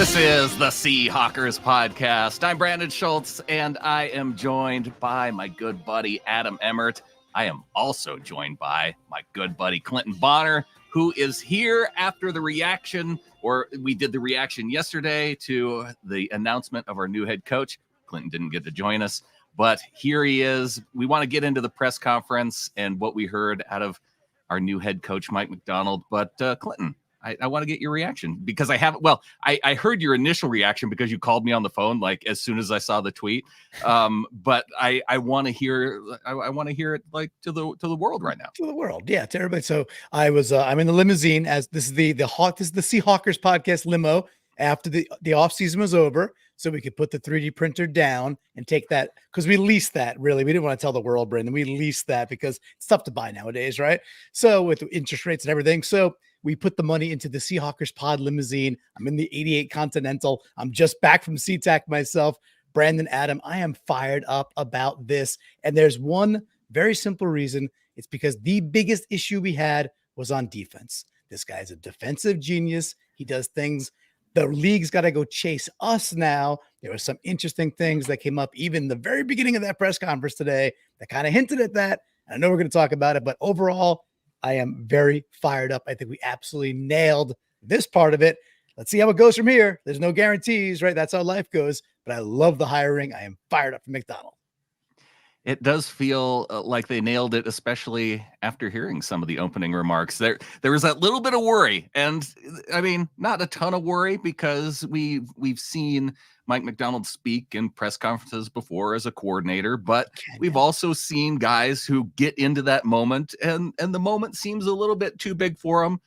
This is the Seahawks podcast. I'm Brandon Schultz, and I am joined by my good buddy, Adam Emmert. I am also joined by my good buddy, Clinton Bonner, who is here after the reaction, or we did the reaction yesterday to the announcement of our new head coach. Clinton didn't get to join us, but here he is. We want to get into the press conference and what we heard out of our new head coach, Mike Macdonald. But Clinton, I want to get your reaction because I haven't. Well, I heard your initial reaction because you called me on the phone like as soon as I saw the tweet. But I want to hear. I want to hear it like to the world right now. To the world, yeah, to everybody. So I'm in the limousine as this is the Seahawks podcast limo after the off season was over, so we could put the 3D printer down and take that because we leased that. Really, we didn't want to tell the world, Brandon. We leased that because it's tough to buy nowadays, right? So with interest rates and everything, so we put the money into the Seahawks pod limousine. I'm in the 88 Continental. I'm just back from SeaTac myself. Brandan, Adam, I am fired up about this. And there's one very simple reason. It's because the biggest issue we had was on defense. This guy's a defensive genius. He does things. The league's got to go chase us now. There were some interesting things that came up even the very beginning of that press conference today that kind of hinted at that. I know we're going to talk about it, but overall, I am very fired up. I think we absolutely nailed this part of it. Let's see how it goes from here. There's no guarantees, right? That's how life goes. But I love the hiring. I am fired up for Macdonald. It does feel like they nailed it, especially after hearing some of the opening remarks. There was that little bit of worry, and I mean, not a ton of worry because we've seen Mike Macdonald speak in press conferences before as a coordinator, but we've also seen guys who get into that moment, and the moment seems a little bit too big for them.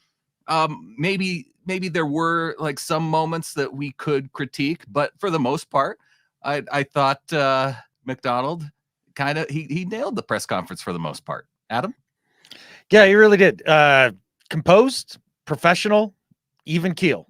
Maybe there were like some moments that we could critique, but for the most part, I thought Macdonald kind of he nailed the press conference for the most part. Adam? Yeah, he really did. Composed, professional, even keel.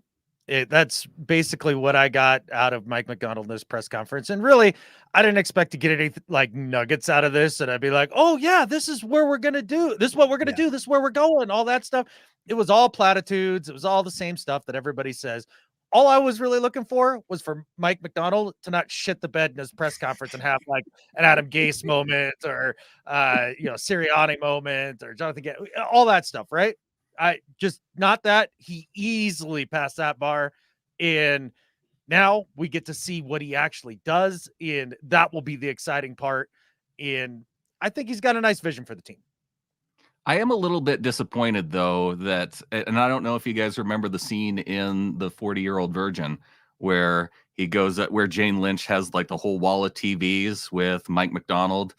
That's basically what I got out of Mike Macdonald in this press conference. And really, I didn't expect to get any like nuggets out of this. And I'd be like, oh yeah, this is where we're going to do. This is what we're going to do. This is where we're going. All that stuff. It was all platitudes. It was all the same stuff that everybody says. All I was really looking for was for Mike Macdonald to not shit the bed in his press conference and have like an Adam Gase moment or, Sirianni moment or Jonathan Gase, all that stuff. Right. I just not that he easily passed that bar. And now we get to see what he actually does. And that will be the exciting part. And I think he's got a nice vision for the team. I am a little bit disappointed, though, that, and I don't know if you guys remember the scene in The 40-Year-Old Virgin where he goes, where Jane Lynch has like the whole wall of TVs with Mike Macdonald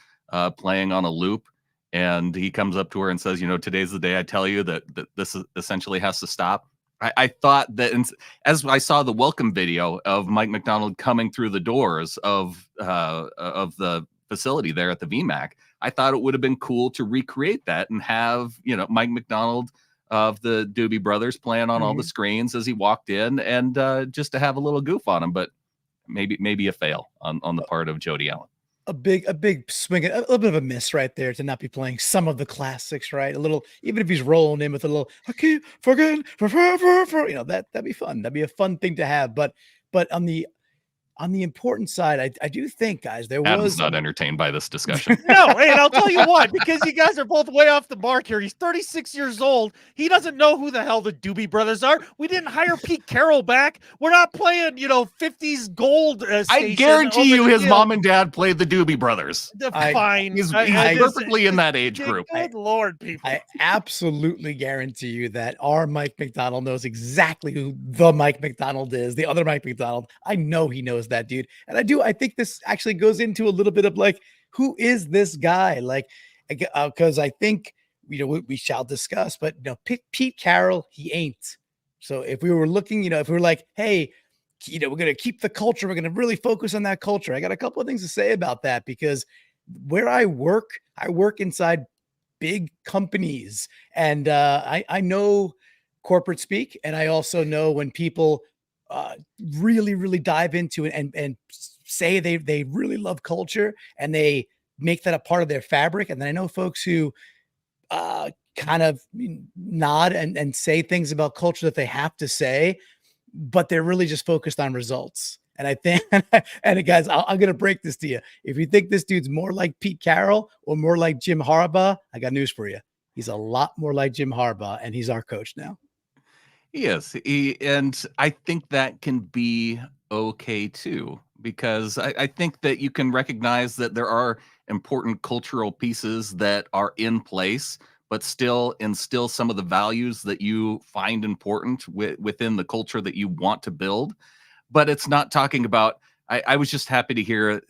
playing on a loop. And he comes up to her and says, today's the day I tell you that this essentially has to stop. I thought that as I saw the welcome video of Mike Macdonald coming through the doors of the facility there at the VMAC, I thought it would have been cool to recreate that and have, Mike Macdonald of the Doobie Brothers playing on all the screens as he walked in and just to have a little goof on him. But maybe a fail on the part of Jody Allen. A big swing, a little bit of a miss right there to not be playing some of the classics, right? A little, even if he's rolling in with a little, I keep forgetting, that'd be fun. That'd be a fun thing to have. But on the important side, I do think, guys, Adam's not entertained by this discussion. No, and I'll tell you what, because you guys are both way off the mark here. He's 36 years old. He doesn't know who the hell the Doobie Brothers are. We didn't hire Pete Carroll back. We're not playing, 50s gold I guarantee you his mom and dad played the Doobie Brothers. Fine. He's perfectly in that age group. Good Lord, people. I absolutely guarantee you that our Mike Macdonald knows exactly who the Mike Macdonald is, the other Mike Macdonald. I know he knows that, dude. And I think this actually goes into a little bit of like, who is this guy? Like, because I think, we shall discuss, but Pete Carroll, he ain't. So if we were looking, if we were like, hey, we're going to keep the culture, we're going to really focus on that culture. I got a couple of things to say about that because where I work inside big companies and I know corporate speak. And I also know when people really, really dive into it and say they really love culture and they make that a part of their fabric. And then I know folks who kind of nod and say things about culture that they have to say. but they're really just focused on results. And I think, and guys, I'm going to break this to you. If you think this dude's more like Pete Carroll or more like Jim Harbaugh, I got news for you. He's a lot more like Jim Harbaugh, and he's our coach now. Yes, and I think that can be okay too, because I think that you can recognize that there are important cultural pieces that are in place, but still instill some of the values that you find important within the culture that you want to build. But it's not talking about. I was just happy to hear.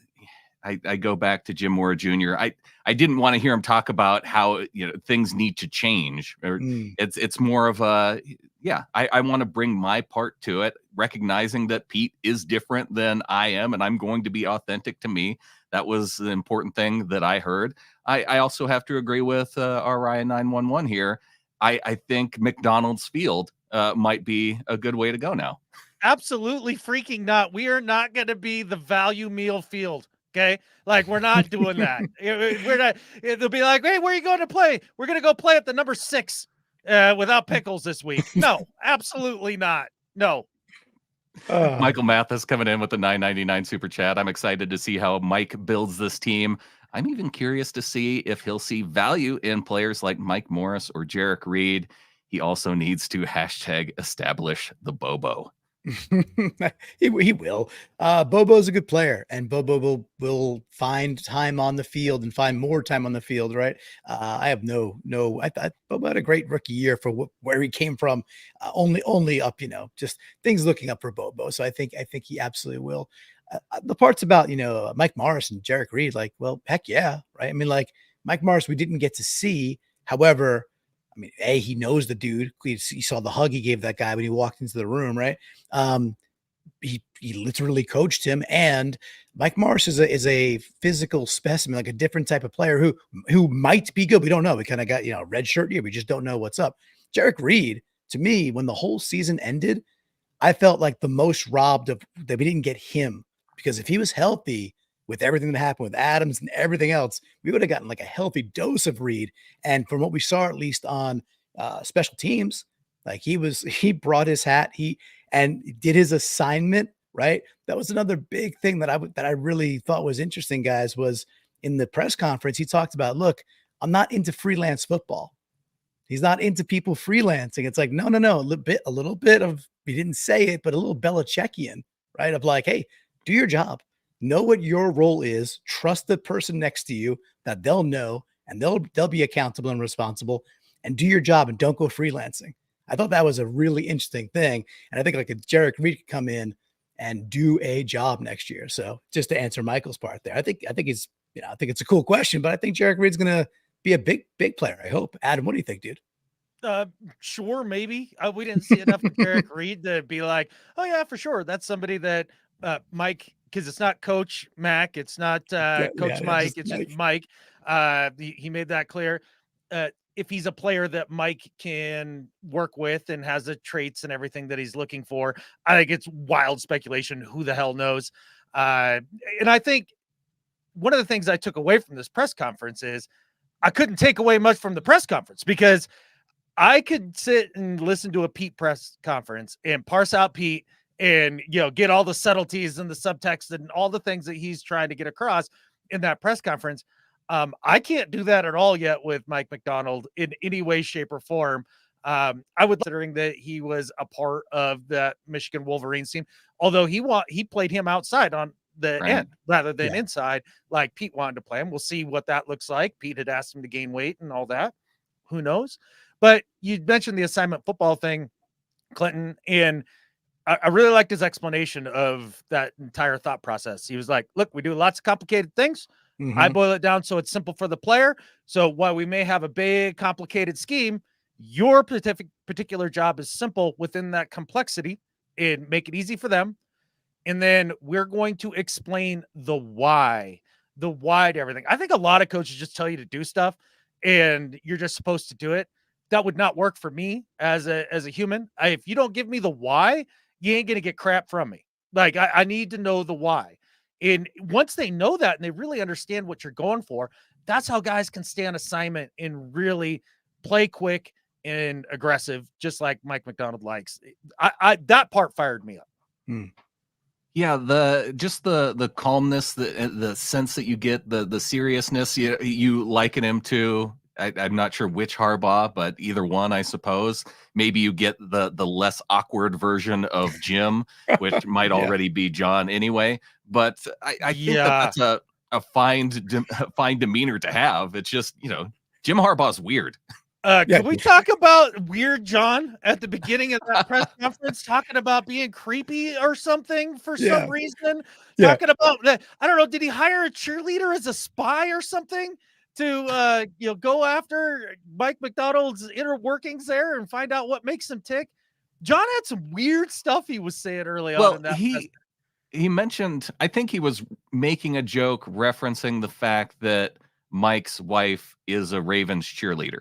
I go back to Jim Mora Jr. I didn't want to hear him talk about how things need to change. Or it's more of a I want to bring my part to it, recognizing that Pete is different than I am, and I'm going to be authentic to me. That was the important thing that I heard. I also have to agree with our Ryan 911 here. I think Macdonald's Field might be a good way to go now. Absolutely freaking not. We are not going to be the value meal field. Okay. Like we're not doing that. We're not, they'll be like, hey, where are you going to play? We're going to go play at the number 6 without pickles this week. No, absolutely not. No. Michael Mathis coming in with the $9.99 super chat. I'm excited to see how Mike builds this team. I'm even curious to see if he'll see value in players like Mike Morris or Jarek Reed. He also needs to #establish the Bobo. he will. Bobo's a good player, and Bobo will find time on the field and find more time on the field, right? I have no. I thought Bobo had a great rookie year for where he came from. Only up, just things looking up for Bobo. So I think he absolutely will. The parts about Mike Morris and Jarek Reed, like, well, heck yeah, right? I mean, like Mike Morris, we didn't get to see. However, I mean, he knows the dude. He saw the hug he gave that guy when he walked into the room, right? He literally coached him, and Mike Morris is a physical specimen, like a different type of player who might be good. We don't know. We kind of got red shirt here. We just don't know what's up. Jarek Reed, to me, when the whole season ended, I felt like the most robbed of that we didn't get him, because if he was healthy with everything that happened with Adams and everything else, we would have gotten like a healthy dose of Reed. And from what we saw, at least on special teams, like he brought his hat, and did his assignment, right? That was another big thing that I really thought was interesting, guys, was in the press conference, he talked about, look, I'm not into freelance football. He's not into people freelancing. It's like, no, a little bit of, he didn't say it, but a little Belichickian, right? Of like, hey, do your job. Know what your role is. Trust the person next to you that they'll know, and they'll be accountable and responsible, and do your job and don't go freelancing. I thought that was a really interesting thing. And I think like a Jarek Reed could come in and do a job next year. So just to answer Michael's part there, I think he's, I think it's a cool question, but I think Jarek Reed's going to be a big player. I hope. Adam, what do you think, dude? Sure, maybe. We didn't see enough of Jarek Reed to be like, oh yeah, for sure. That's somebody that Mike, because it's not Coach Mac, it's not Coach Mike, it's just Mike. He made that clear. If he's a player that Mike can work with and has the traits and everything that he's looking for, I think it's wild speculation. Who the hell knows? And I think one of the things I took away from this press conference is I couldn't take away much from the press conference, because I could sit and listen to a Pete press conference and parse out Pete and, get all the subtleties and the subtext and all the things that he's trying to get across in that press conference. I can't do that at all yet with Mike Macdonald in any way, shape, or form. I would, considering that he was a part of that Michigan Wolverines team, although he played him outside on the end rather than inside, like Pete wanted to play him. We'll see what that looks like. Pete had asked him to gain weight and all that. Who knows? But you mentioned the assignment football thing, Clinton, and I really liked his explanation of that entire thought process. He was like, look, we do lots of complicated things. Mm-hmm. I boil it down so it's simple for the player. So while we may have a big, complicated scheme, your particular job is simple within that complexity and make it easy for them. And then we're going to explain the why to everything. I think a lot of coaches just tell you to do stuff and you're just supposed to do it. That would not work for me as a human. If you don't give me the why, you ain't going to get crap from me. Like I need to know the why. And once they know that and they really understand what you're going for, that's how guys can stay on assignment and really play quick and aggressive, just like Mike Macdonald likes. I that part fired me up. Yeah, the calmness, the sense that you get, the seriousness you liken him to. I'm not sure which Harbaugh, but either one, I suppose. Maybe you get the less awkward version of Jim, which might already be John anyway. But I think that's a fine demeanor to have. It's just, Jim Harbaugh's weird. Can we talk about Weird John at the beginning of that press conference, talking about being creepy or something for some reason? Talking about that. I don't know. Did he hire a cheerleader as a spy or something to go after Mike Macdonald's inner workings there and find out what makes him tick? John had some weird stuff he was saying early on in that. He mentioned, I think he was making a joke referencing the fact that Mike's wife is a Ravens cheerleader.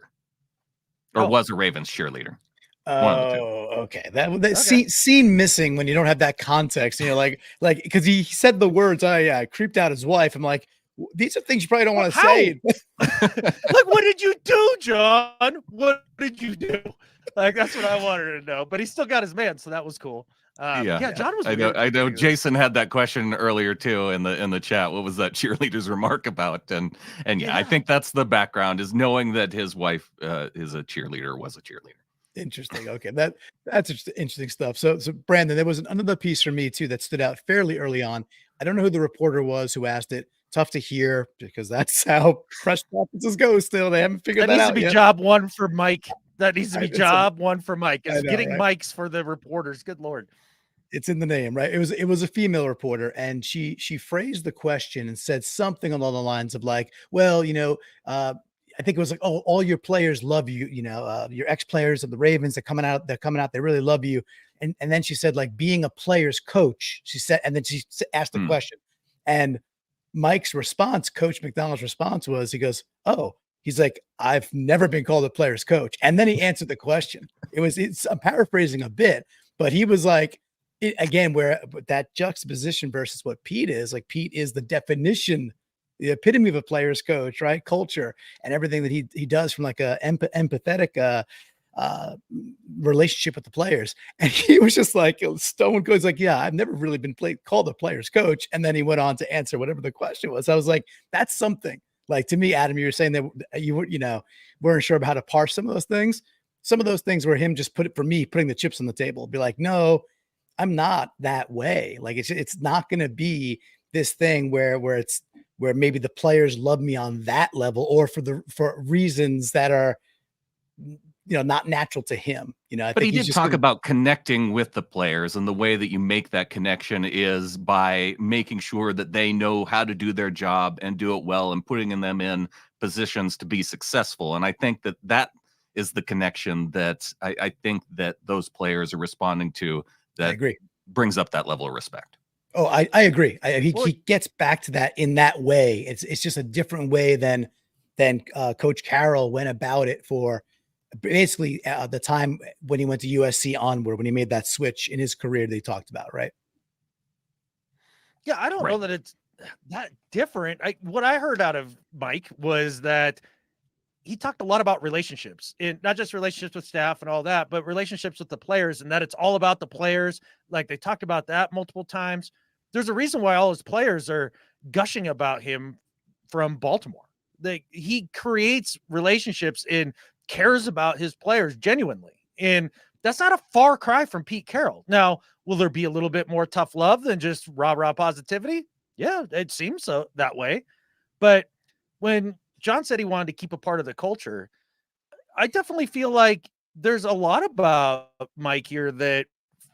Or was a Ravens cheerleader. Oh, okay. That scene missing when you don't have that context. Like because he said the words, I creeped out his wife. I'm like, these are things you probably don't want to say. Like, what did you do, John? What did you do? Like, that's what I wanted to know. But he still got his man, so that was cool. John was. I know. Jason had that question earlier too in the chat. What was that cheerleader's remark about? And I think that's the background, is knowing that his wife is a cheerleader, was a cheerleader. Interesting. Okay, that's interesting stuff. So Brandon, there was another piece for me too that stood out fairly early on. I don't know who the reporter was who asked it. Tough to hear, because that's how press conferences go. Still, they haven't figured that out. That needs to be job one for Mike. That needs to be job one for Mike. Is getting mics for the reporters. Good Lord. It's in the name, right? It was a female reporter, and she phrased the question and said something along the lines of like, well, I think it was like, oh, all your players love you, your ex-players of the Ravens, they're coming out, they really love you. And then she said, like, being a player's coach, she said, and then she asked the question. And Mike's response, Coach Macdonald's response was, he goes, oh, he's like, I've never been called a player's coach. And then he answered the question. I'm paraphrasing a bit, but he was like, again, where that juxtaposition versus what Pete is, like, Pete is the definition, the epitome of a player's coach, right? Culture and everything that he does from like a empathetic relationship with the players. And he was just like stone cold. He's like, yeah, I've never really been called a player's coach. And then he went on to answer whatever the question was. I was like, that's something. Like, to me, Adam, you were saying that you weren't sure about how to parse some of those things. Some of those things were him just putting the chips on the table, be like, no, I'm not that way. Like, it's not going to be this thing where maybe the players love me on that level, or for reasons that are, not natural to him. But he did talk about connecting with the players, and the way that you make that connection is by making sure that they know how to do their job and do it well, and putting them in positions to be successful. And I think that is the connection that I think that those players are responding to. That I agree. Brings up that level of respect. Oh, I agree. He gets back to that in that way. It's just a different way than Coach Carroll went about it for basically the time when he went to USC onward, when he made that switch in his career that he talked about, right? Yeah, I don't know that it's that different. What I heard out of Mike was that he talked a lot about relationships, and not just relationships with staff and all that, but relationships with the players, and that it's all about the players. Like, they talked about that multiple times. There's a reason why all his players are gushing about him from Baltimore. He creates relationships and cares about his players genuinely. And that's not a far cry from Pete Carroll. Now, will there be a little bit more tough love than just rah-rah positivity? Yeah, it seems so that way. But when John said he wanted to keep a part of the culture, I definitely feel like there's a lot about Mike here that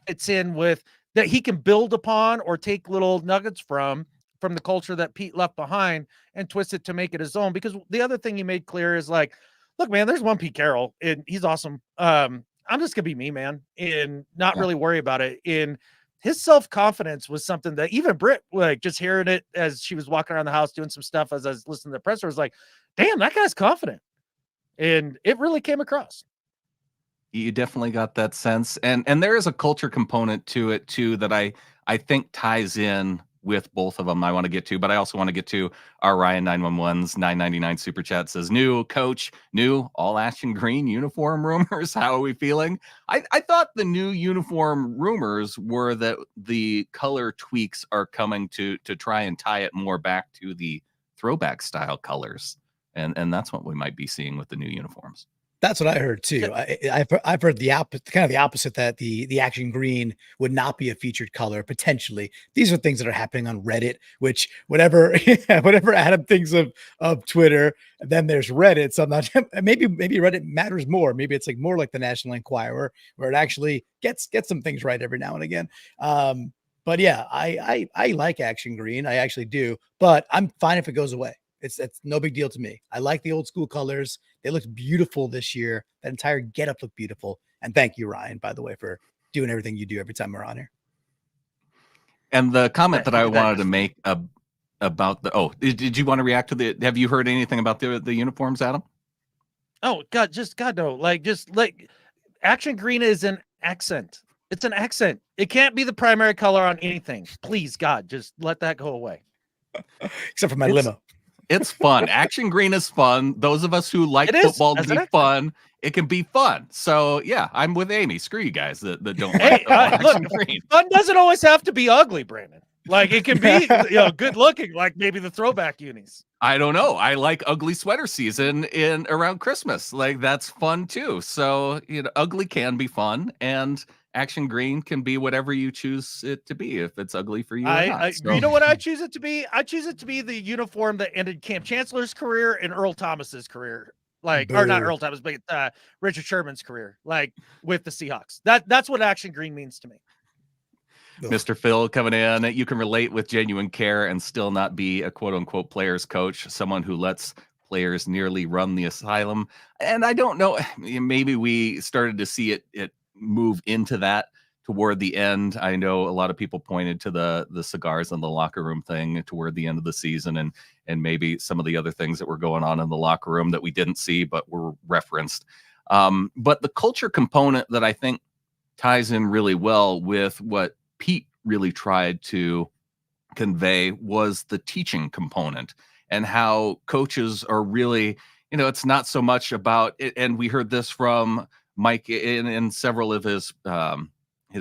fits in with, that he can build upon or take little nuggets from the culture that Pete left behind and twist it to make it his own. Because the other thing he made clear is like, look, man, there's one Pete Carroll and he's awesome. I'm just gonna be me, man, and not really worry about it. And his self-confidence was something that even Britt, like, just hearing it as she was walking around the house doing some stuff as I was listening to the presser, was like, damn, that guy's confident. And it really came across. You definitely got that sense. And there is a culture component to it too, that I think ties in with both of them I want to get to, but I also want to get to our Ryan 911's 999 super chat says, new coach, new all action green uniform rumors. How are we feeling? I thought the new uniform rumors were that the color tweaks are coming to try and tie it more back to the throwback style colors. And that's what we might be seeing with the new uniforms. That's what I heard too. I've heard the opposite, that the action green would not be a featured color potentially. These are things that are happening on Reddit, which whatever Adam thinks of Twitter, then there's Reddit. So I'm not, maybe Reddit matters more. Maybe it's like more like the National Enquirer, where it actually gets some things right every now and again. But yeah, I like action green. I actually do, but I'm fine if it goes away. It's no big deal to me. I like the old school colors. They look beautiful this year. That entire getup looked beautiful. And thank you, Ryan, by the way, for doing everything you do every time we're on here. And the comment that I wanted to make about did you want to react to have you heard anything about the uniforms, Adam? Oh God, no. Like action green is an accent. It's an accent. It can't be the primary color on anything. Please, God, just let that go away. Except for my limo. It's fun. Action green is fun. Those of us who like football to be fun, it can be fun. So yeah, I'm with Amy. Screw you guys that don't like action green. Fun doesn't always have to be ugly, Brandon. Like it can be, good looking, like maybe the throwback unis. I don't know. I like ugly sweater season in around Christmas. Like that's fun too. So ugly can be fun, and action green can be whatever you choose it to be, if it's ugly for you or not. You know what I choose it to be? I choose it to be the uniform that ended Camp Chancellor's career and Earl Thomas's career. Or not Earl Thomas, but Richard Sherman's career, like with the Seahawks. That's what action green means to me. Mr. Phil coming in. You can relate with genuine care and still not be a quote unquote player's coach, someone who lets players nearly run the asylum. And I don't know, maybe we started to see it move into that toward the end. I know a lot of people pointed to the cigars in the locker room thing toward the end of the season, and maybe some of the other things that were going on in the locker room that we didn't see but were referenced. But the culture component that I think ties in really well with what Pete really tried to convey was the teaching component, and how coaches are really, it's not so much about it. And we heard this from Mike in several of his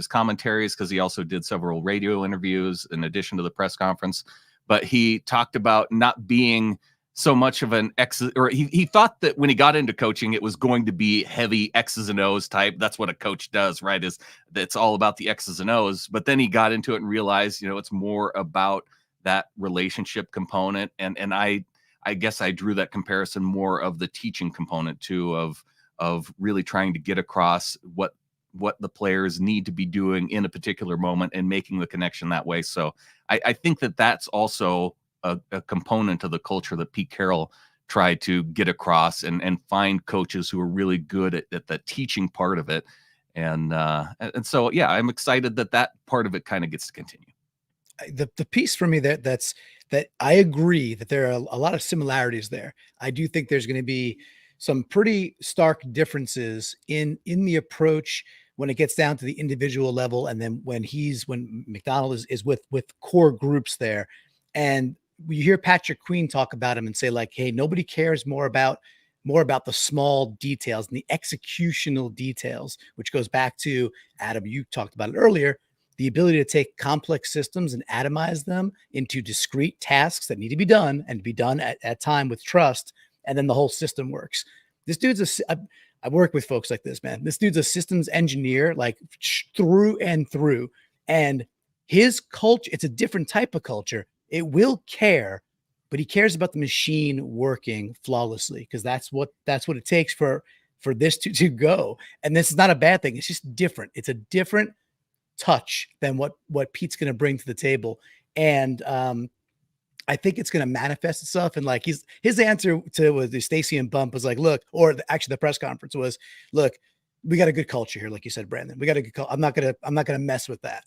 commentaries, because he also did several radio interviews in addition to the press conference. But he talked about not being so much of an he thought that when he got into coaching, it was going to be heavy X's and O's type. That's what a coach does, right? It's all about the X's and O's. But then he got into it and realized, it's more about that relationship component. And I guess I drew that comparison more of the teaching component too, of really trying to get across what the players need to be doing in a particular moment and making the connection that way. So I think that that's also a component of the culture that Pete Carroll tried to get across, and find coaches who are really good at the teaching part of it. And so, yeah, I'm excited that part of it kind of gets to continue. The piece for me that I agree that there are a lot of similarities there. I do think there's going to be some pretty stark differences in the approach when it gets down to the individual level, and then when Macdonald is with core groups there. And you hear Patrick Queen talk about him and say, like, hey, nobody cares more about the small details and the executional details, which goes back to, Adam, you talked about it earlier, the ability to take complex systems and atomize them into discrete tasks that need to be done, and to be done at time with trust. And then the whole system works. This dude's I work with folks like this, man. This dude's a systems engineer, like through and through. And his culture, it's a different type of culture. It will care, but he cares about the machine working flawlessly, because that's what it takes for this to go. And this is not a bad thing. It's just different. It's a different touch than what Pete's going to bring to the table. And I think it's going to manifest itself. And like his answer to the Stacey and Bump was like, look, or actually the press conference was, look, we got a good culture here. Like you said, Brandon, we got a good culture. I'm not going to mess with that.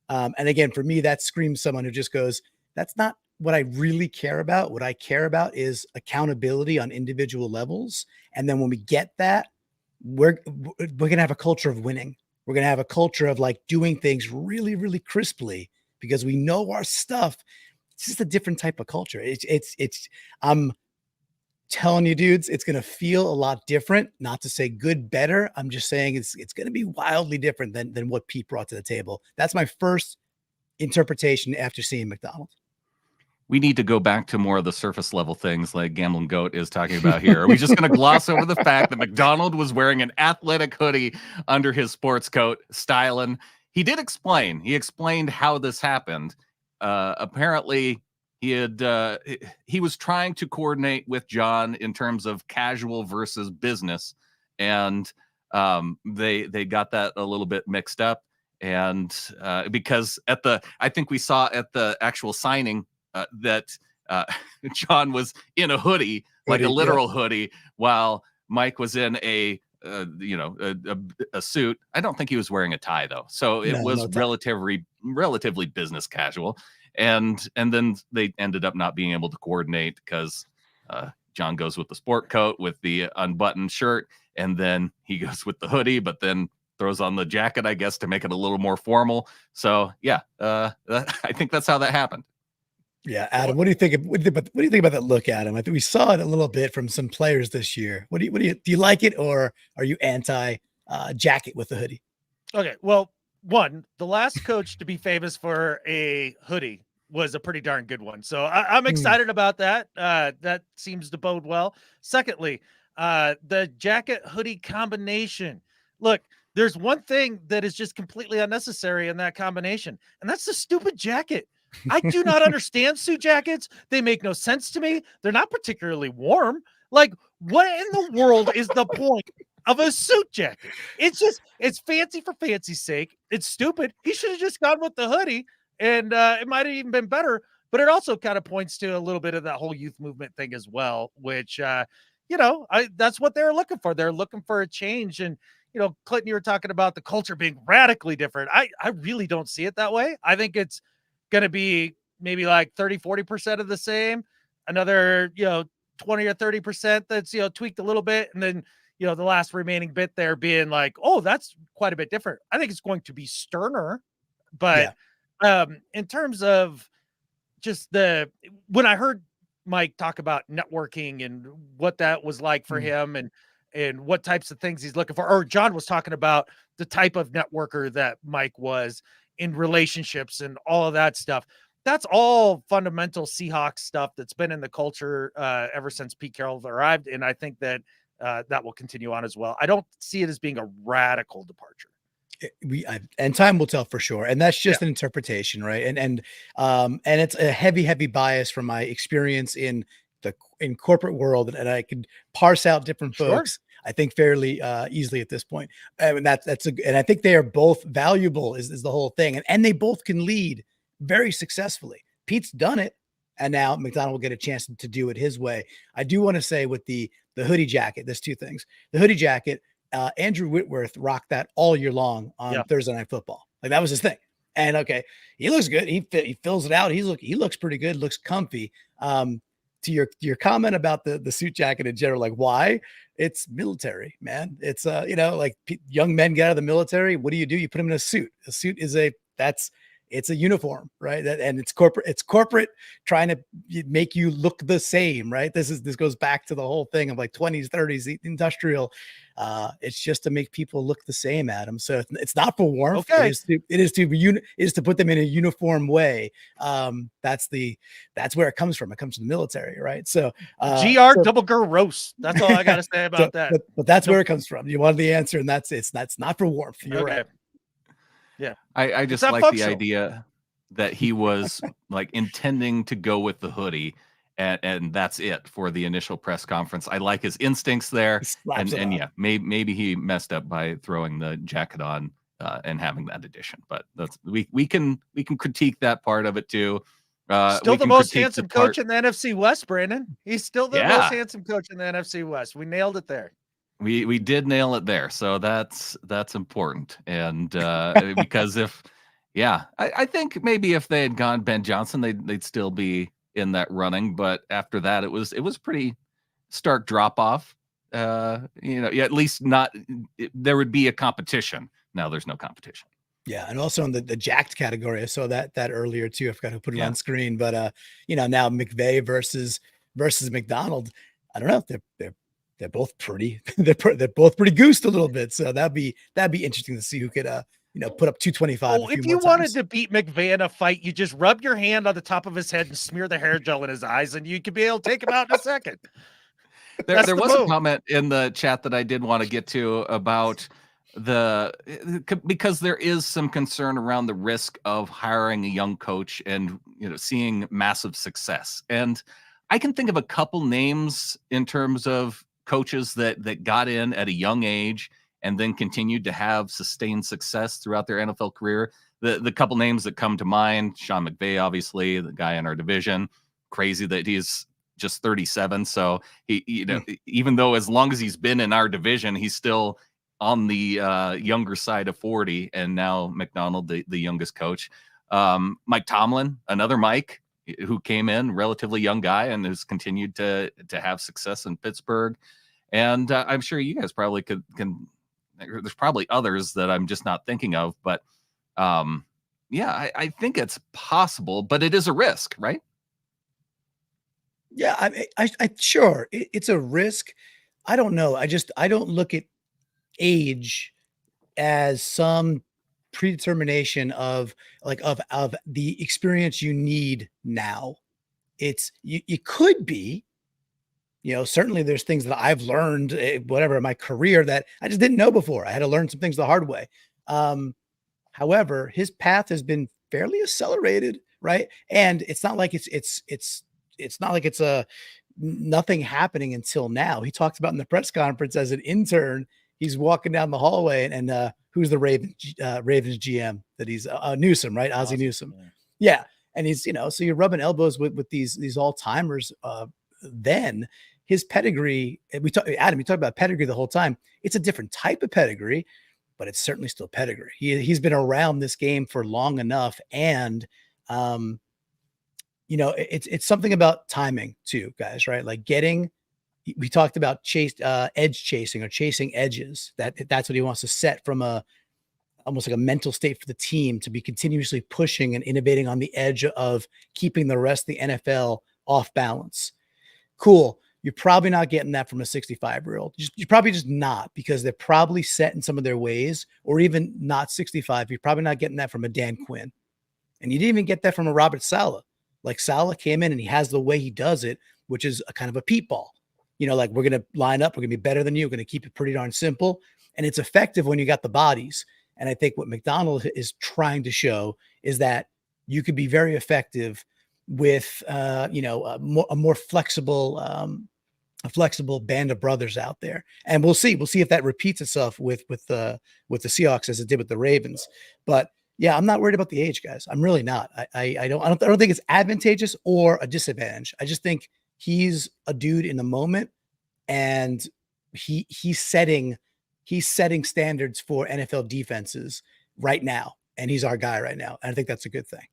And again, for me, that screams someone who just goes, that's not what I really care about. What I care about is accountability on individual levels. And then when we get that, we're going to have a culture of winning. We're going to have a culture of like doing things really, really crisply, because we know our stuff. It's just a different type of culture. I'm telling you, dudes, it's going to feel a lot different. Not to say good, better. I'm just saying it's going to be wildly different than what Pete brought to the table. That's my first interpretation after seeing Macdonald. We need to go back to more of the surface level things like Gambling Goat is talking about here. Are we just going to gloss over the fact that Macdonald was wearing an athletic hoodie under his sports coat, styling? He did explain. He explained how this happened. Apparently, he was trying to coordinate with John in terms of casual versus business, and they got that a little bit mixed up. And because I think we saw at the actual signing that John was in a hoodie, like a literal hoodie, while Mike was in a suit. I don't think he was wearing a tie though, so it was relatively business casual. And then they ended up not being able to coordinate because John goes with the sport coat with the unbuttoned shirt, and then he goes with the hoodie, but then throws on the jacket, I guess, to make it a little more formal. So yeah, I think that's how that happened. Yeah, Adam, what do you think? What do you think about that look, Adam? I think we saw it a little bit from some players this year. Do you like it, or are you anti jacket with the hoodie? Okay, well, one, the last coach to be famous for a hoodie was a pretty darn good one, so I'm excited about that. That seems to bode well. Secondly, the jacket hoodie combination. Look, there's one thing that is just completely unnecessary in that combination, and that's the stupid jacket. I do not understand suit jackets. They make no sense to me. They're not particularly warm. Like, what in the world is the point of a suit jacket? It's fancy for fancy's sake. It's stupid. He should have just gone with the hoodie, and it might have even been better. But it also kind of points to a little bit of that whole youth movement thing as well, which, that's what they're looking for. They're looking for a change. And, Clinton, you were talking about the culture being radically different. I really don't see it that way. I think it's going to be maybe like 30-40% of the same, another 20 or 30% that's tweaked a little bit, and then the last remaining bit there being like, oh, that's quite a bit different. I think it's going to be sterner, but in terms of just when I heard Mike talk about networking and what that was like for him, and what types of things he's looking for, or John was talking about the type of networker that Mike was in relationships and all of that stuff. That's all fundamental Seahawks stuff that's been in the culture ever since Pete Carroll arrived. And I think that that will continue on as well. I don't see it as being a radical departure. And time will tell for sure. And that's just an interpretation, right? And it's a heavy bias from my experience in corporate world. And I can parse out different folks, I think, fairly easily at this point. And and I think they are both valuable is the whole thing. And they both can lead very successfully. Pete's done it, and now Macdonald will get a chance to do it his way. I do want to say with the hoodie jacket, there's two things. The hoodie jacket, Andrew Whitworth rocked that all year long on Thursday Night Football. Like, that was his thing. And he looks good. He fills it out. He looks pretty good. Looks comfy. To your comment about the suit jacket in general, like, why? It's military, man. It's like young men get out of the military. What do? You put them in a suit. A suit is it's a uniform, right? And it's corporate trying to make you look the same, right? This goes back to the whole thing of like 20s, 30s, industrial. It's just to make people look the same, Adam. So it's not for warmth. Okay. It is to put them in a uniform way. That's where it comes from. It comes from the military, right? So double girl roast. That's all I got to say about that. But that's where it comes from. You wanted the answer, and that's not for warmth. You're right. Yeah, I just like the idea that he was like intending to go with the hoodie, and that's it for the initial press conference. I like his instincts there, and yeah, maybe he messed up by throwing the jacket on and having that addition. But we can critique that part of it too. Still the most handsome coach in the NFC West, Brandon. He's still the most handsome coach in the NFC West. We nailed it there. We did nail it there, so that's important. And because I think maybe if they had gone Ben Johnson, they'd still be in that running. But after that, it was pretty stark drop off. At least not. There would be a competition. Now there's no competition. Yeah, and also in the jacked category, I saw that earlier too. I forgot who put it Yeah. on screen, but now McVay versus Macdonald. I don't know. They're both pretty. They're both pretty goosed a little bit. So that'd be interesting to see who could put up 225 a few if more you wanted times. to beat McVay in a fight, you just rub your hand on the top of his head and smear the hair gel in his eyes, and you could be able to take him out in a second. There was a comment in the chat that I did want to get to about because there is some concern around the risk of hiring a young coach and seeing massive success. And I can think of a couple names in terms of coaches that got in at a young age and then continued to have sustained success throughout their NFL career. The couple names that come to mind: Sean McVay, obviously, the guy in our division. Crazy that he's just 37. So he, even though as long as he's been in our division, he's still on the younger side of 40. And now Macdonald, the youngest coach. Mike Tomlin, another Mike, who came in, relatively young guy, and has continued to have success in Pittsburgh. And I'm sure you guys probably can. There's probably others that I'm just not thinking of, but yeah, I think it's possible, but it is a risk, right? Yeah, I sure it's a risk. I don't know. I don't look at age as some predetermination of the experience you need now. It's you could be, certainly there's things that I've learned, whatever, in my career that I just didn't know before. I had to learn some things the hard way. However, his path has been fairly accelerated, right? And it's not like it's not like it's nothing happening until now. He talked about in the press conference as an intern, he's walking down the hallway and who's the Ravens GM that he's Newsom, right? Ozzie Newsom. Yeah. And he's, so you're rubbing elbows with these all timers. Then his pedigree, Adam, you talked about pedigree the whole time. It's a different type of pedigree, but it's certainly still pedigree. He's been around this game for long enough. And, it's something about timing too, guys, right? Like we talked about edge chasing or chasing edges. That's what he wants to set from almost like a mental state for the team to be continuously pushing and innovating on the edge of keeping the rest of the NFL off balance. Cool. You're probably not getting that from a 65-year-old. You're probably just not, because they're probably set in some of their ways, or even not 65. You're probably not getting that from a Dan Quinn. And you didn't even get that from a Robert Saleh. Like Saleh came in and he has the way he does it, which is a kind of a Pete ball. Like we're going to line up. We're going to be better than you. We're going to keep it pretty darn simple. And it's effective when you got the bodies. And I think what Macdonald is trying to show is that you could be very effective with, a more flexible, a flexible band of brothers out there. And we'll see if that repeats itself with the Seahawks as it did with the Ravens. But yeah, I'm not worried about the age, guys. I'm really not. I don't think it's advantageous or a disadvantage. I just think he's a dude in the moment, and he's setting standards for NFL defenses right now, and he's our guy right now. And I think that's a good thing.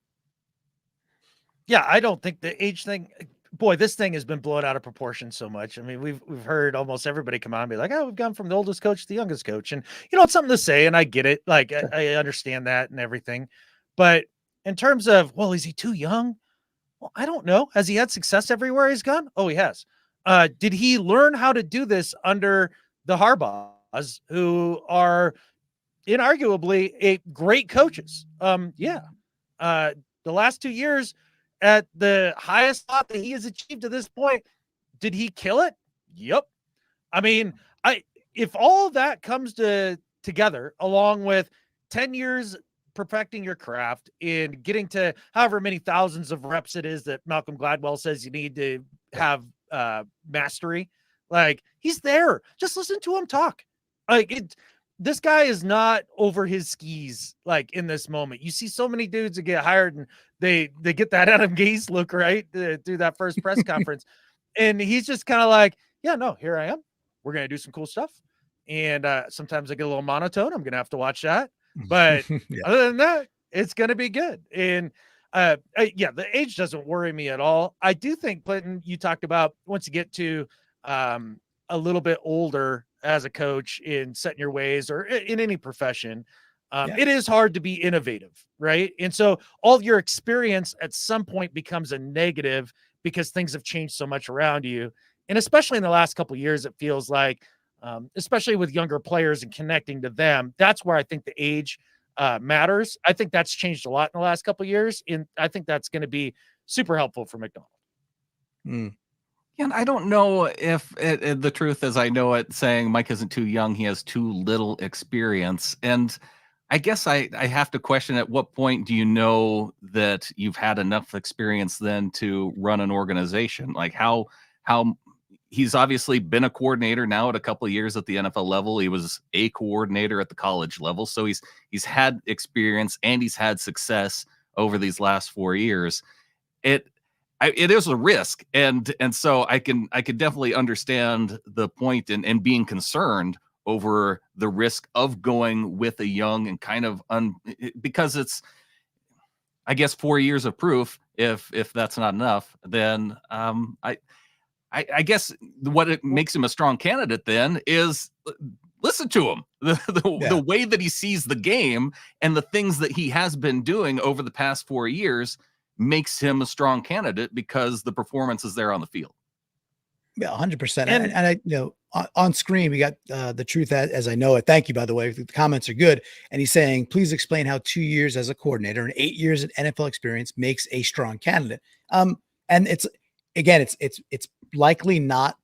Yeah, I don't think the age thing. Boy, this thing has been blown out of proportion so much. I mean, we've heard almost everybody come on and be like, "Oh, we've gone from the oldest coach to the youngest coach," and it's something to say, and I get it. Like, I understand that and everything, but in terms of, well, is he too young? Well, I don't know. Has he had success everywhere he's gone? Oh, he has. Did he learn how to do this under the Harbaughs, who are inarguably great coaches? Yeah. The last 2 years, at the highest spot that he has achieved to this point, did he kill it? Yep. I mean, if all of that comes together, along with 10 years perfecting your craft and getting to however many thousands of reps it is that Malcolm Gladwell says you need to have mastery, like, he's there. Just listen to him talk. This guy is not over his skis, like, in this moment. You see so many dudes that get hired and they get that Adam Gase look, right, through that first press conference. And he's just kind of like, yeah, no, here I am. We're going to do some cool stuff. And sometimes I get a little monotone. I'm going to have to watch that. But Yeah. other than that, it's going to be good. And yeah, the age doesn't worry me at all. I do think, Clinton, you talked about once you get to a little bit older as a coach in setting your ways or in any profession, It is hard to be innovative, right? And so all your experience at some point becomes a negative because things have changed so much around you. And especially in the last couple of years, it feels like, especially with younger players and connecting to them, that's where I think the age matters. I think that's changed a lot in the last couple of years. And I think that's going to be super helpful for Macdonald. Mm. And I don't know if the truth is, I know it saying Mike isn't too young, he has too little experience. And I guess I have to question, at what point do you know that you've had enough experience then to run an organization? Like how he's obviously been a coordinator now at a couple of years at the NFL level. He was a coordinator at the college level. So he's had experience and he's had success over these last 4 years. It is a risk, and so I can definitely understand the point and being concerned over the risk of going with a young and kind of because it's, I guess, 4 years of proof. If that's not enough, then I guess what it makes him a strong candidate then is listen to him, the way that he sees the game and the things that he has been doing over the past 4 years makes him a strong candidate because the performance is there on the field. Yeah, 100%. And I, on screen, we got the truth as I know it. Thank you, by the way. The comments are good. And he's saying, please explain how 2 years as a coordinator and 8 years of NFL experience makes a strong candidate. And it's, again, it's likely not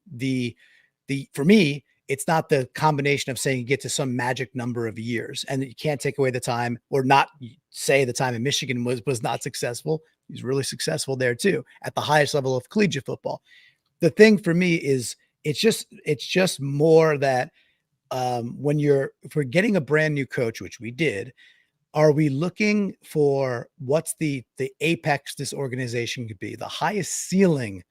for me, it's not the combination of saying you get to some magic number of years and you can't take away the time, or not say the time in Michigan was not successful. He's really successful there too, at the highest level of collegiate football. The thing for me is it's just more that if we're getting a brand new coach, which we did, are we looking for what's the apex this organization could be? The highest ceiling,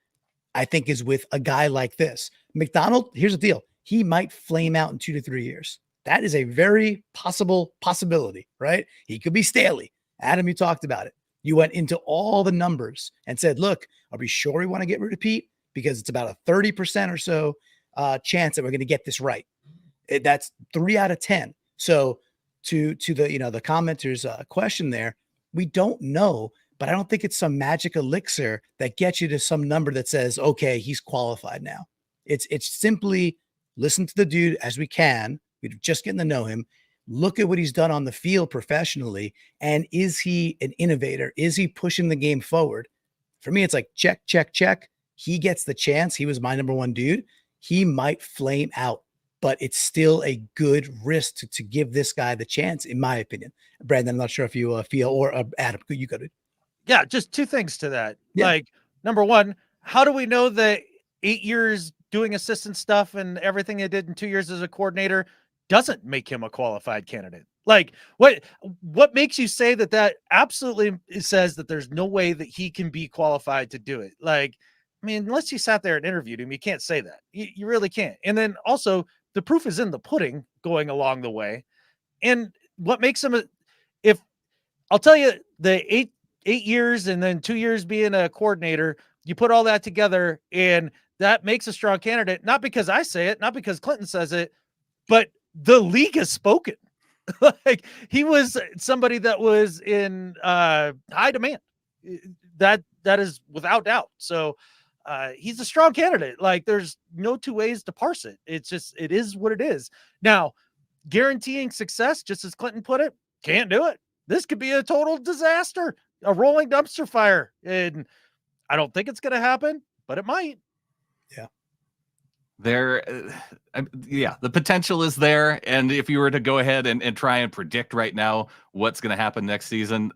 I think, is with a guy like this. Macdonald, here's the deal. He might flame out in 2 to 3 years. That is a very possibility, right? He could be Staley. Adam, you talked about it. You went into all the numbers and said, look, are we sure we want to get rid of Pete? Because it's about a 30% or so chance that we're going to get this right. That's 3 out of 10. So to the commenter's question there, we don't know, but I don't think it's some magic elixir that gets you to some number that says, okay, he's qualified now. It's simply listen to the dude as we can. We're just getting to know him. Look at what he's done on the field professionally. And is he an innovator? Is he pushing the game forward? For me, it's like check. He gets the chance. He was my number one dude. He might flame out, but it's still a good risk to give this guy the chance, in my opinion. Brandan, I'm not sure if you feel, or Adam, you got it. Yeah, just two things to that. Yeah. Like, number one, how do we know that 8 years doing assistant stuff and everything they did in 2 years as a coordinator doesn't make him a qualified candidate? Like, what makes you say that absolutely says that there's no way that he can be qualified to do it? Like, I mean, unless you sat there and interviewed him, you can't say that. You really can't. And then also, the proof is in the pudding going along the way. And what makes him if I'll tell you, the eight years and then 2 years being a coordinator, you put all that together and that makes a strong candidate, not because I say it, not because Clinton says it, but the league has spoken. Like, he was somebody that was in high demand. That is without doubt. So he's a strong candidate. Like, there's no two ways to parse it. It's just, it is what it is. Now, guaranteeing success, just as Clinton put it, can't do it. This could be a total disaster, a rolling dumpster fire. And I don't think it's going to happen, but it might. Yeah. The potential is there. And if you were to go ahead and try and predict right now what's going to happen next season,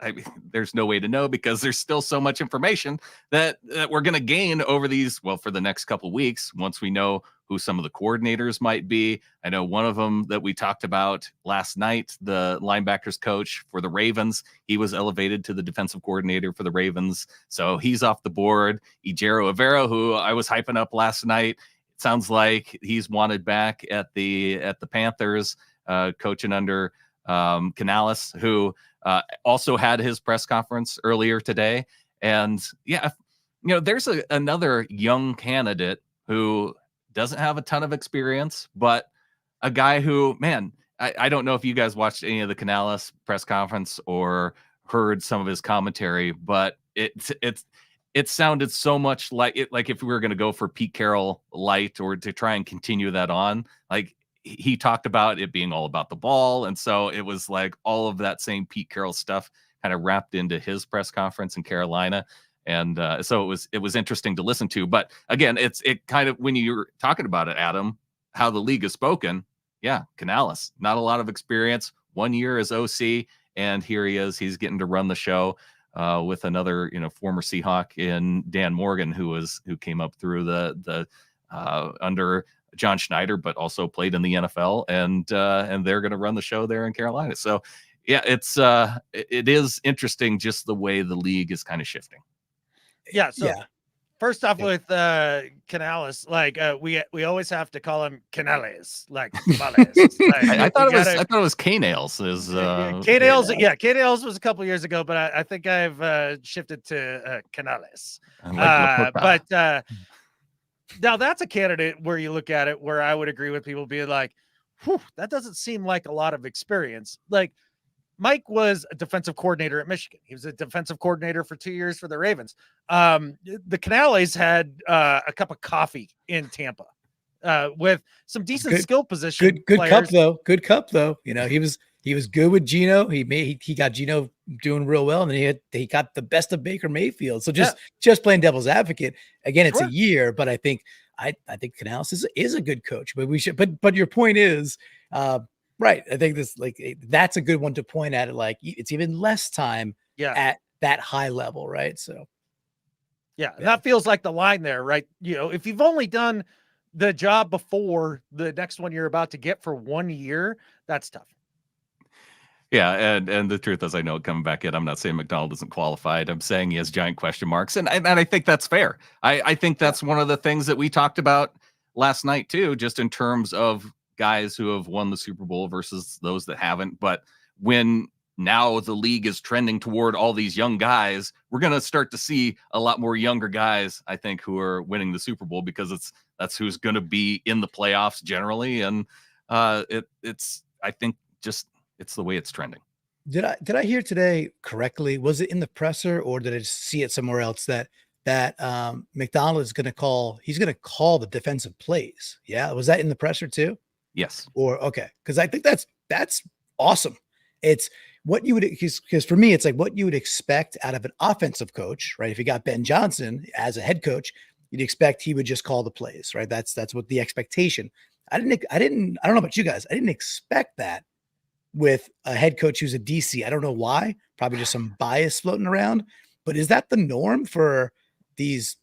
there's no way to know, because there's still so much information that we're going to gain over for the next couple of weeks, once we know who some of the coordinators might be. I know one of them that we talked about last night, the linebackers coach for the Ravens, he was elevated to the defensive coordinator for the Ravens. So he's off the board. Ejiro Evero, who I was hyping up last night, sounds like he's wanted back at the Panthers, coaching under Canales, who also had his press conference earlier today. And there's another young candidate who doesn't have a ton of experience, but a guy who, man, I don't know if you guys watched any of the Canales press conference or heard some of his commentary, but it sounded so much like it, like if we were going to go for Pete Carroll light or to try and continue that on, like he talked about it being all about the ball. And so it was like all of that same Pete Carroll stuff kind of wrapped into his press conference in Carolina. And so it was interesting to listen to. But again, it kind of, when you're talking about it, Adam, how the league has spoken. Yeah, Canales, not a lot of experience, 1 year as OC, and here he is. He's getting to run the show with another, former Seahawk in Dan Morgan, who came up through the under John Schneider, but also played in the NFL, and they're going to run the show there in Carolina. So, yeah, it is interesting just the way the league is kind of shifting. Yeah. So first off with Canales, like we always have to call him Canales, like Canales. Like, I thought it was K-Nails. K-Nails, K-Nails was a couple years ago, but I think I've shifted to Canales. But now that's a candidate where you look at it where I would agree with people being like, whew, that doesn't seem like a lot of experience. Like, Mike was a defensive coordinator at Michigan. He was a defensive coordinator for 2 years for the Ravens. The Canales had a cup of coffee in Tampa with some decent skill position. Good cup though. Good cup though. He was good with Geno. He got Geno doing real well, and then he got the best of Baker Mayfield. So just playing devil's advocate again. It's a year, but I think Canales is a good coach. But we should. But your point is. Right. I think that's a good one to point at it. Like it's even less time at that high level. Right. So. Yeah. That feels like the line there, right? If you've only done the job before the next one you're about to get for 1 year, that's tough. Yeah. And the truth is, I know coming back in, I'm not saying Macdonald isn't qualified. I'm saying he has giant question marks. And I think that's fair. I think that's one of the things that we talked about last night too, just in terms of guys who have won the Super Bowl versus those that haven't. But when now the league is trending toward all these young guys, we're going to start to see a lot more younger guys, I think, who are winning the Super Bowl, because that's who's going to be in the playoffs generally. And it's the way it's trending. Did I hear today correctly? Was it in the presser, or did I just see it somewhere else that Macdonald is going to call the defensive plays? Yeah. Was that in the presser too? Yes. Okay. Cause I think that's awesome. It's what you would, because for me, it's like what you would expect out of an offensive coach, right? If you got Ben Johnson as a head coach, you'd expect he would just call the plays, right? That's what the expectation. I don't know about you guys. I didn't expect that with a head coach who's a DC. I don't know why, probably just some bias floating around, but is that the norm for these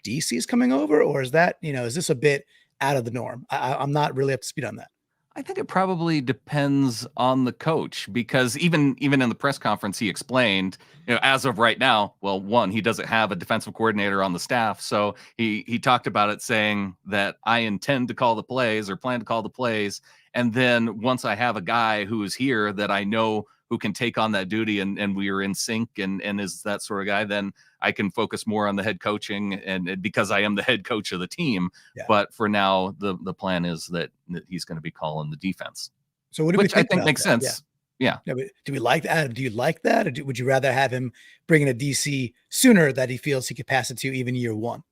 DCs coming over, or is that, is this a bit out of the norm? I'm not really up to speed on that. I think it probably depends on the coach, because even in the press conference, he explained, as of right now, well, one, he doesn't have a defensive coordinator on the staff. So he talked about it saying that I intend to call the plays or plan to call the plays. And then once I have a guy who is here that I know who can take on that duty and we are in sync and is that sort of guy, then I can focus more on the head coaching and because I am the head coach of the team. Yeah. But for now, the plan is that he's going to be calling the defense. So what do we think? I think makes sense. Yeah. But do we like that? Do you like that? Or would you rather have him bring in a DC sooner that he feels he could pass it to even year one?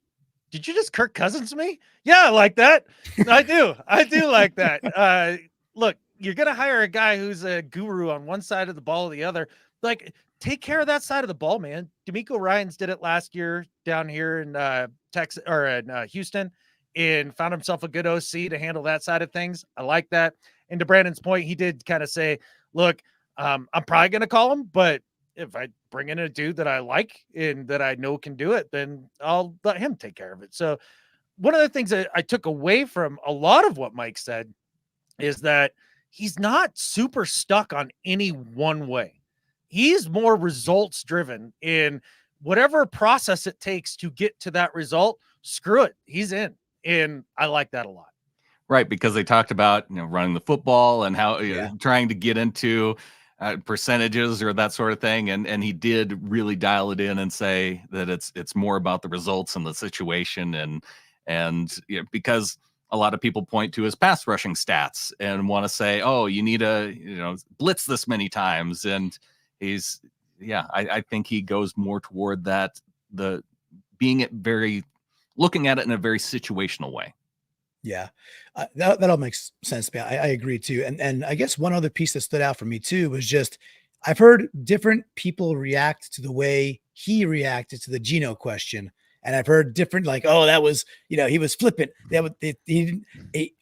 Did you just Kirk Cousins me? Yeah, I like that. I do. I do like that. Look, you're going to hire a guy who's a guru on one side of the ball or the other. Like, take care of that side of the ball, man. D'Amico Ryans did it last year down here in Texas or in Houston, and found himself a good OC to handle that side of things. I like that. And to Brandon's point, he did kind of say, look, I'm probably going to call him, but if I bring in a dude that I like and that I know can do it, then I'll let him take care of it. So one of the things that I took away from a lot of what Mike said is that he's not super stuck on any one way. He's more results driven in whatever process it takes to get to that result. Screw it. He's in. And I like that a lot. Right. Because they talked about, running the football and how trying to get into percentages or that sort of thing. And he did really dial it in and say that it's more about the results and the situation. And because a lot of people point to his pass rushing stats and want to say, oh, you need to, blitz this many times. And I think he goes more toward that, looking at it in a very situational way. Yeah, that all makes sense. I agree too. And I guess one other piece that stood out for me too was just, I've heard different people react to the way he reacted to the Geno question. And I've heard different, like, oh, that was, he was flippant. He didn't,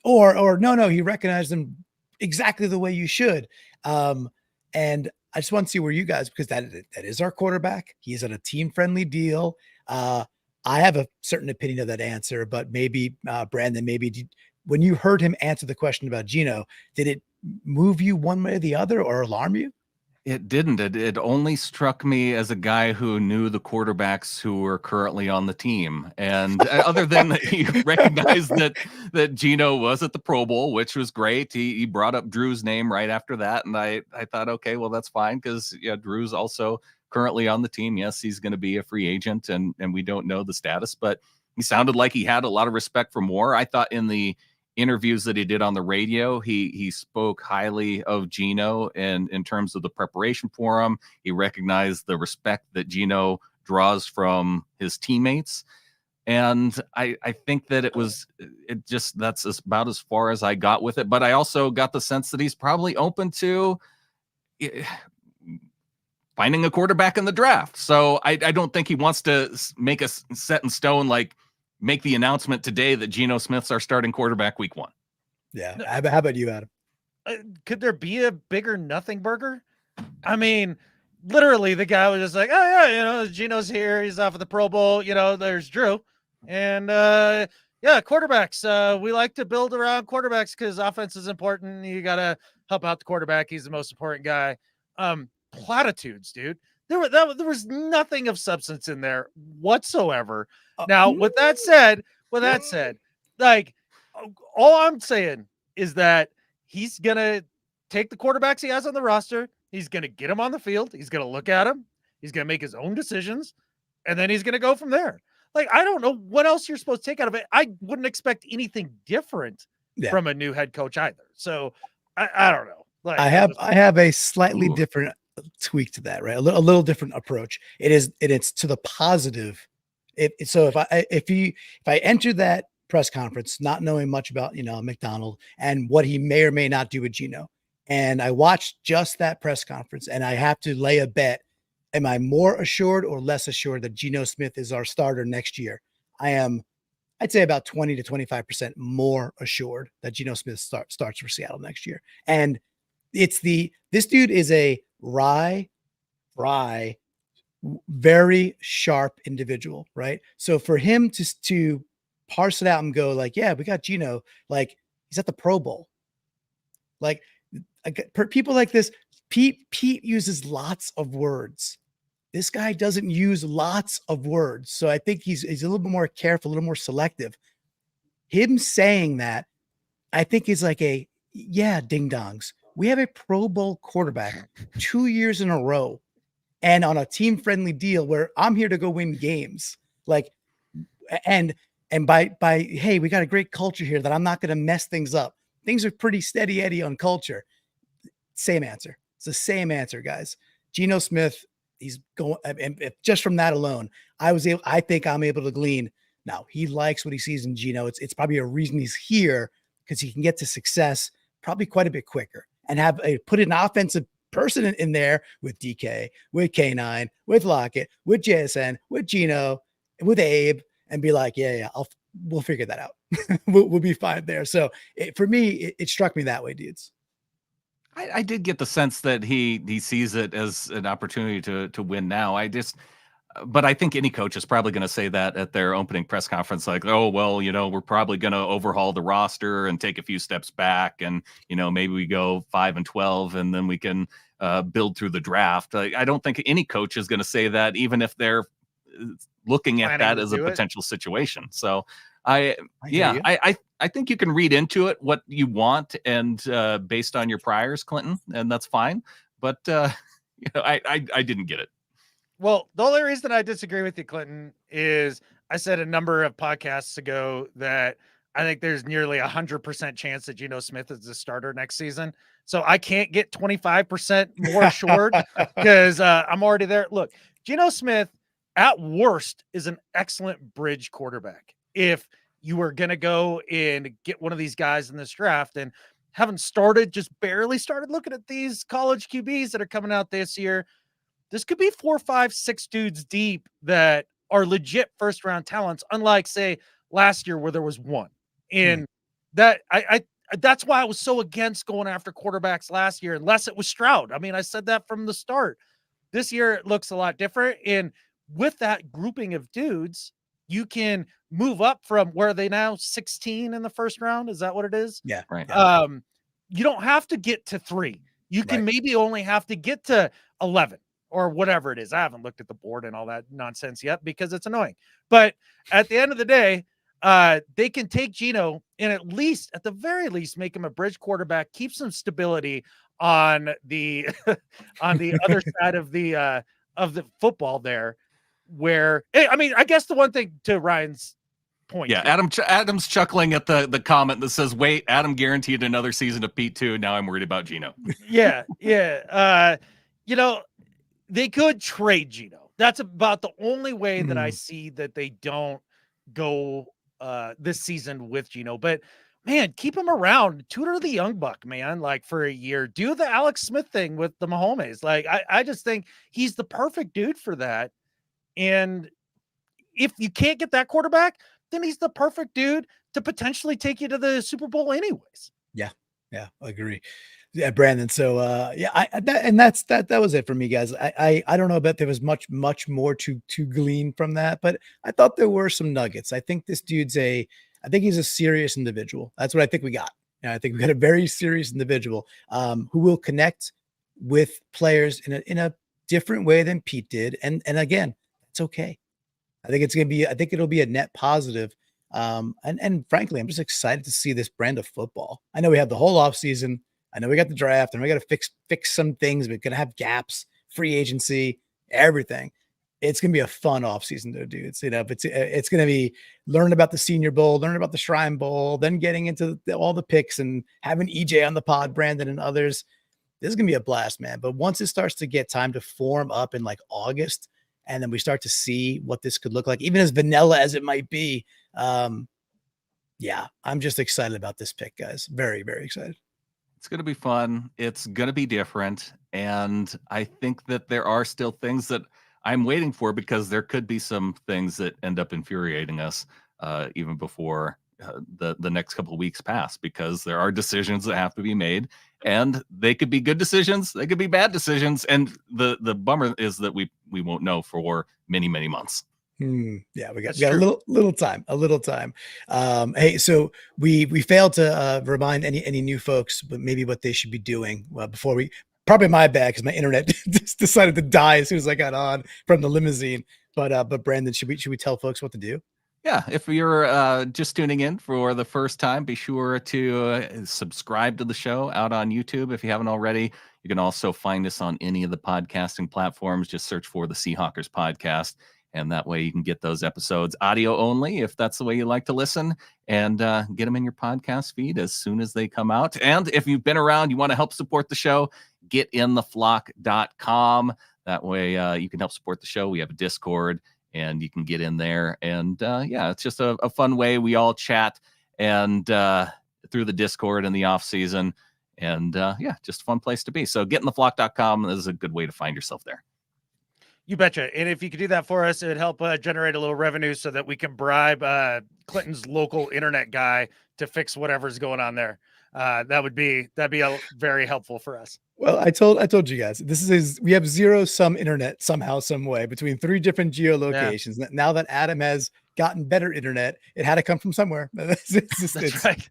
or no, he recognized them exactly the way you should. And I just want to see where you guys, because that is our quarterback. He's on a team friendly deal. I have a certain opinion of that answer, but maybe Brandan, when you heard him answer the question about Geno, did it move you one way or the other or alarm you? It didn't. It only struck me as a guy who knew the quarterbacks who were currently on the team. And other than that, he recognized that Geno was at the Pro Bowl, which was great. He brought up Drew's name right after that. And I thought, okay, well, that's fine, because Drew's also currently on the team. Yes, he's going to be a free agent, and we don't know the status, but he sounded like he had a lot of respect for Moore. I thought in the interviews that he did on the radio, he spoke highly of Geno, and in terms of the preparation for him, he recognized the respect that Geno draws from his teammates. And I think that that's about as far as I got with it. But I also got the sense that he's probably open to finding a quarterback in the draft. So I don't think he wants to make a set in stone, like make the announcement today that Geno Smith's our starting quarterback week 1. Yeah. How about you, Adam? Could there be a bigger nothing burger? I mean, literally the guy was just like, oh yeah, Geno's here. He's off of the Pro Bowl. There's Drew. And quarterbacks. We like to build around quarterbacks because offense is important. You got to help out the quarterback. He's the most important guy. Platitudes, dude. There was nothing of substance in there whatsoever. Now, with that said, like, all I'm saying is that he's gonna take the quarterbacks he has on the roster. He's gonna get them on the field. He's gonna look at them. He's gonna make his own decisions, and then he's gonna go from there. Like, I don't know what else you're supposed to take out of it. I wouldn't expect anything different from a new head coach either. So I don't know. Like, I have a slightly different tweak to that, right? A little different approach. It's to the positive. So if I enter that press conference not knowing much about Macdonald and what he may or may not do with Geno, and I watched just that press conference, and I have to lay a bet, am I more assured or less assured that Geno Smith is our starter next year? I'd say about 20 to 25% more assured that Geno Smith starts for Seattle next year. And this dude is a wry, very sharp individual, right? So for him to parse it out and go like, yeah, we got Geno, like he's at the Pro Bowl. Like people like this, Pete uses lots of words. This guy doesn't use lots of words. So I think he's a little bit more careful, a little more selective. Him saying that, I think is like ding dongs. We have a Pro Bowl quarterback 2 years in a row and on a team friendly deal where I'm here to go win games. Like, and by, hey, we got a great culture here that I'm not going to mess things up. Things are pretty steady Eddie on culture. Same answer. It's the same answer, guys. Geno Smith, he's going, and just from that alone, I think I'm able to glean. Now he likes what he sees in Geno. It's probably a reason he's here, because he can get to success probably quite a bit quicker and put an offensive person in there with DK, with K9, with Lockett, with JSN, with Geno, with Abe, and be like, we'll figure that out. we'll be fine there. So for me, it struck me that way, dudes. I did get the sense that he sees it as an opportunity to win now. But I think any coach is probably going to say that at their opening press conference, like, oh, well, we're probably going to overhaul the roster and take a few steps back. And, maybe we go 5-12 and then we can build through the draft. I don't think any coach is going to say that, even if they're looking at that as a potential situation. So I think you can read into it what you want, and based on your priors, Clinton, and that's fine. But I didn't get it. Well, the only reason I disagree with you, Clinton, is I said a number of podcasts ago that I think there's nearly 100% chance that Geno Smith is the starter next season. So I can't get 25% more short because I'm already there. Look, Geno Smith at worst is an excellent bridge quarterback. If you were going to go and get one of these guys in this draft and haven't started, just barely started looking at these college QBs that are coming out this year, this could be 4, 5, 6 dudes deep that are legit first round talents, unlike say last year where there was one. And that that's why I was so against going after quarterbacks last year, unless it was Stroud. I mean, I said that from the start. This year it looks a lot different. And with that grouping of dudes, you can move up from where are they now 16 in the first round. Is that what it is? Yeah. Right. You don't have to get to 3. You can maybe only have to get to 11 or whatever it is. I haven't looked at the board and all that nonsense yet because it's annoying. But at the end of the day, they can take Geno and at the very least, make him a bridge quarterback, keep some stability on the on the other side of the football there. Where I mean, I guess the one thing to Ryan's point. Yeah, Adam's chuckling at the comment that says, "Wait, Adam guaranteed another season of Pete 2. Now I'm worried about Geno." Yeah. They could trade Geno. That's about the only way that I see that they don't go this season with Geno. But man, keep him around. Tutor the young buck, man, like for a year. Do the Alex Smith thing with the Mahomes. Like, I just think he's the perfect dude for that. And if you can't get that quarterback, then he's the perfect dude to potentially take you to the Super Bowl anyways. Yeah, I agree. Yeah, Brandan. So that was it for me, guys. I don't know that there was much more to glean from that, but I thought there were some nuggets. I think this dude's I think he's a serious individual. That's what I think we got. And I think we got a very serious individual who will connect with players in a different way than Pete did. And again, it's okay. I think it'll be a net positive. And frankly, I'm just excited to see this brand of football. I know we have the whole off season. I know we got the draft and we got to fix some things. We're going to have gaps, free agency, everything. It's going to be a fun offseason though, dudes. It's going to be learning about the Senior Bowl, learning about the Shrine Bowl, then getting into all the picks and having EJ on the pod, Brandan and others. This is going to be a blast, man. But once it starts to get time to form up in like August, and then we start to see what this could look like, even as vanilla as it might be. I'm just excited about this pick, guys. Very, very excited. It's going to be fun. It's going to be different. And I think that there are still things that I'm waiting for because there could be some things that end up infuriating us even before the next couple of weeks pass, because there are decisions that have to be made, and they could be good decisions. They could be bad decisions. And the bummer is that we won't know for many, many months. Yeah, we got a little time. Hey, so we failed to remind any new folks, but maybe what they should be doing before we. Probably my bad because my internet just decided to die as soon as I got on from the limousine. But Brandan, should we tell folks what to do? Yeah, if you're just tuning in for the first time, be sure to subscribe to the show out on YouTube if you haven't already. You can also find us on any of the podcasting platforms. Just search for the Seahawkers podcast. And that way you can get those episodes audio only, if that's the way you like to listen, and get them in your podcast feed as soon as they come out. And if you've been around, you want to help support the show, getintheflock.com. That way you can help support the show. We have a Discord, and you can get in there. And it's just a fun way. We all chat and through the Discord in the off season. And just a fun place to be. So getintheflock.com is a good way to find yourself there. You betcha. And if you could do that for us, it would help generate a little revenue so that we can bribe Clinton's local internet guy to fix whatever's going on there. That'd be very helpful for us. Well, I told you guys, we have zero-sum internet somehow, some way between 3 different geolocations. Yeah. Now that Adam has gotten better internet, it had to come from somewhere. That's right.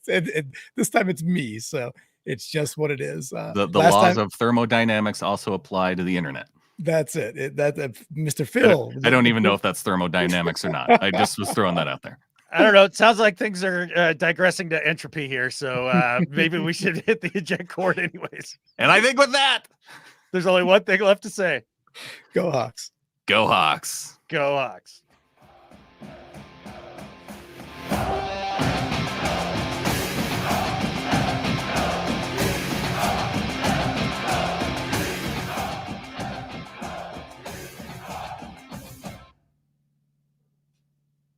This time it's me. So it's just what it is. The laws of thermodynamics also apply to the internet. That's it. Mr. Phil. I don't even know if that's thermodynamics or not. I just was throwing that out there. I don't know. It sounds like things are digressing to entropy here. So maybe we should hit the eject cord anyways. And I think with that, there's only one thing left to say. Go Hawks. Go Hawks. Go Hawks.